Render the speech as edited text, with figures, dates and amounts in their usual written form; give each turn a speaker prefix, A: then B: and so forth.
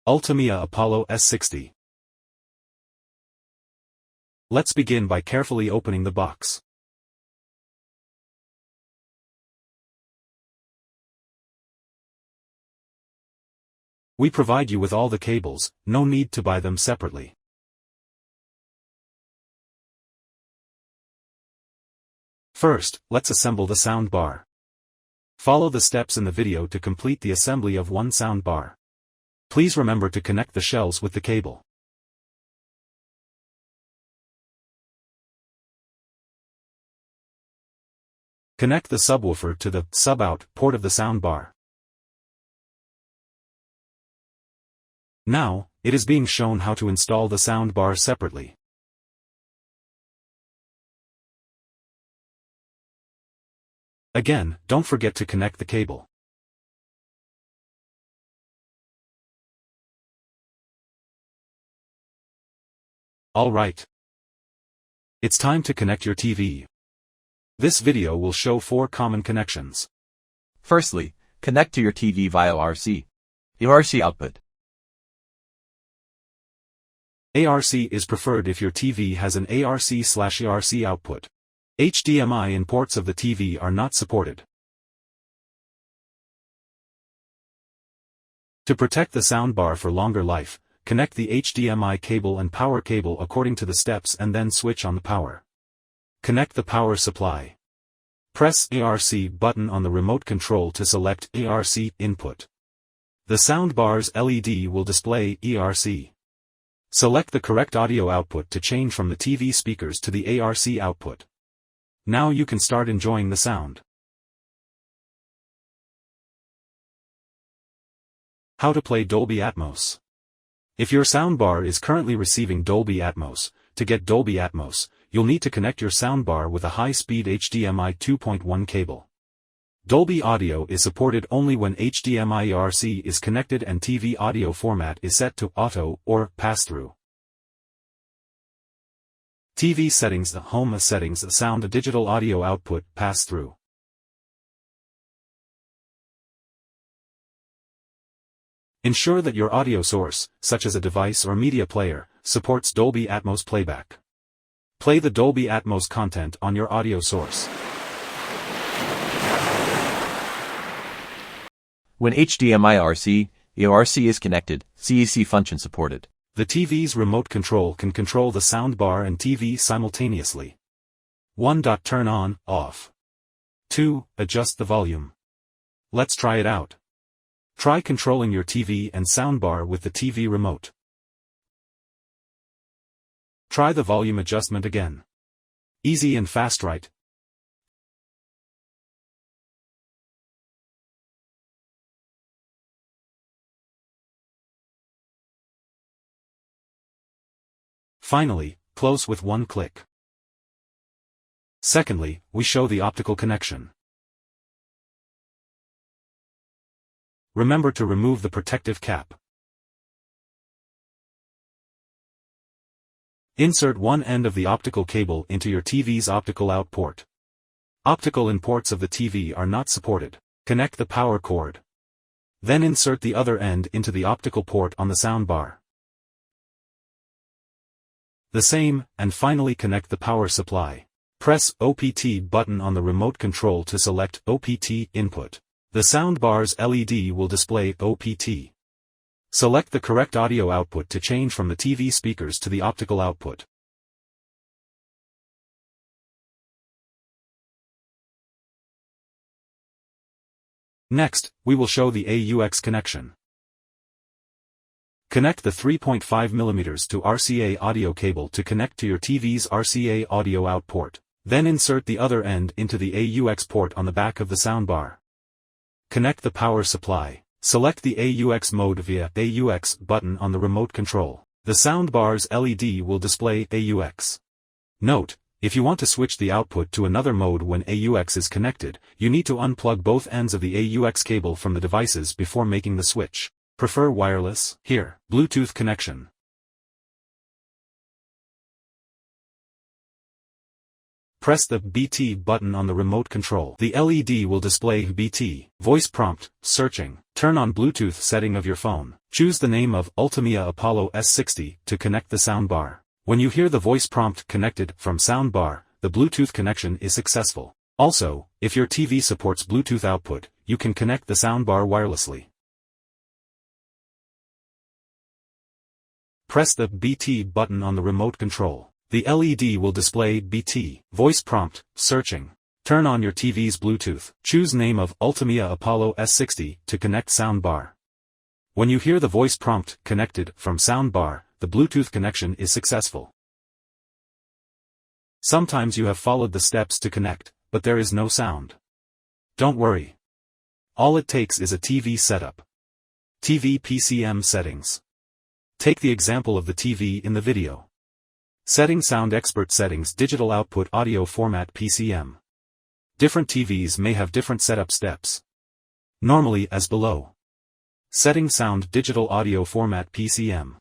A: ULTIMEA Apollo S60. Let's begin by carefully opening the box. We provide you with all the cables, no need to buy them separately. First, let's assemble the soundbar. Follow the steps in the video to complete the assembly of one soundbar. Please remember to connect the shells with the cable. Connect the subwoofer to the sub-out port of the soundbar. Now, it is being shown how to install the soundbar separately. Again, don't forget to connect the cable. Alright. It's time to connect your TV. This video will show 4 common connections.
B: Firstly, connect to your TV via RC. ARC output.
A: ARC is preferred if your TV has an ARC/ARC output. HDMI in ports of the TV are not supported. To protect the soundbar for longer life, connect the HDMI cable and power cable according to the steps and then switch on the power. Connect the power supply. Press ARC button on the remote control to select ARC input. The soundbar's LED will display ARC. Select the correct audio output to change from the TV speakers to the ARC output. Now you can start enjoying the sound. How to play Dolby Atmos. If your soundbar is currently receiving Dolby Atmos, to get Dolby Atmos, you'll need to connect your soundbar with a high-speed HDMI 2.1 cable. Dolby Audio is supported only when HDMI ARC is connected and TV audio format is set to auto or pass-through. TV settings. The home settings. The sound. A digital audio output pass-through. Ensure that your audio source, such as a device or media player, supports Dolby Atmos playback. Play the Dolby Atmos content on your audio source.
B: When HDMI RC, ARC is connected, CEC function supported.
A: The TV's remote control can control the soundbar and TV simultaneously. 1. Turn on, off. 2. Adjust the volume. Let's try it out. Try controlling your TV and soundbar with the TV remote. Try the volume adjustment again. Easy and fast, right? Finally, close with one click. Secondly, we show the optical connection. Remember to remove the protective cap. Insert one end of the optical cable into your TV's optical out port. Optical in ports of the TV are not supported. Connect the power cord. Then insert the other end into the optical port on the soundbar. The same, and finally connect the power supply. Press OPT button on the remote control to select OPT input. The soundbar's LED will display OPT. Select the correct audio output to change from the TV speakers to the optical output. Next, we will show the AUX connection. Connect the 3.5 mm to RCA audio cable to connect to your TV's RCA audio out port. Then insert the other end into the AUX port on the back of the soundbar. Connect the power supply. Select the AUX mode via AUX button on the remote control. The soundbar's LED will display AUX. Note, if you want to switch the output to another mode when AUX is connected, you need to unplug both ends of the AUX cable from the devices before making the switch. Prefer wireless? Here, Bluetooth connection. Press the BT button on the remote control. The LED will display BT. Voice prompt, searching. Turn on Bluetooth setting of your phone. Choose the name of ULTIMEA Apollo S60 to connect the soundbar. When you hear the voice prompt connected from soundbar, the Bluetooth connection is successful. Also, if your TV supports Bluetooth output, you can connect the soundbar wirelessly. Press the BT button on the remote control. The LED will display BT. Voice prompt, searching. Turn on your TV's Bluetooth. Choose name of ULTIMEA Apollo S60 to connect soundbar. When you hear the voice prompt connected from soundbar, the Bluetooth connection is successful. Sometimes you have followed the steps to connect, but there is no sound. Don't worry. All it takes is a TV setup. TV PCM settings. Take the example of the TV in the video. Setting Sound Expert Settings Digital Output Audio Format PCM. Different TVs may have different setup steps. Normally as below. Setting Sound Digital Audio Format PCM.